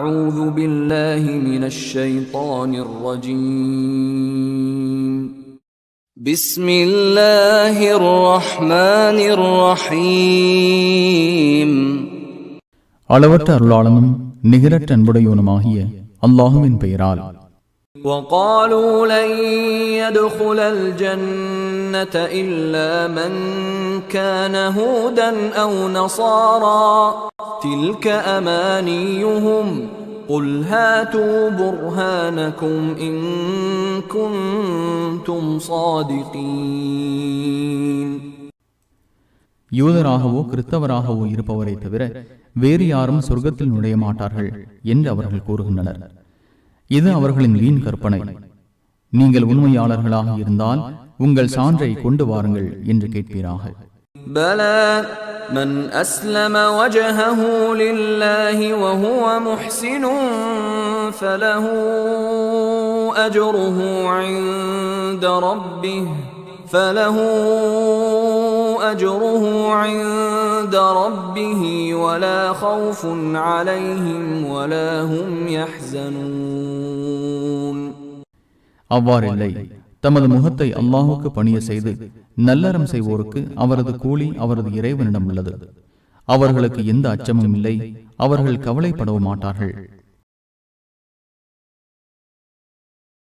أعوذ بالله من الشيطان الرجيم بسم الله الرحمن الرحيم அளவற்ற அருளாளனும் நிகரற்ற அன்புடையவனுமாகிய அல்லாஹ்வின் பெயரால். وقالوا لن يدخل الجنة إلا من كان هودا أو نصارى تلك أمانيهم قل هاتوا برهانكم إن كنتم صادقين. யூதராகவோ கிறிஸ்தவராகவோ இருப்பவரை தவிர வேறு யாரும் சொர்க்கத்தில் நுழைய மாட்டார்கள் என்று அவர்கள் கூறுகின்றனர். இது அவர்களின் வீண் கற்பனை. நீங்கள் உண்மையாளர்களாக இருந்தால் உங்கள் சான்றை கொண்டு வாருங்கள் என்று கேட்பீராக. بلى من أسلم وجهه لله وهو محسن فله أجره عند ربه ولا خوف عليهم ولا هم يحزنون. அவ்வாறில்லை, தமது முகத்தை அல்லாஹுக்கு பணிய செய்து நல்லறம் செய்வோருக்கு அவரது கூலி அவரது இறைவனிடம் உள்ளது. அவர்களுக்கு எந்த அச்சமும் இல்லை, அவர்கள் கவலைப்படவும் மாட்டார்கள்.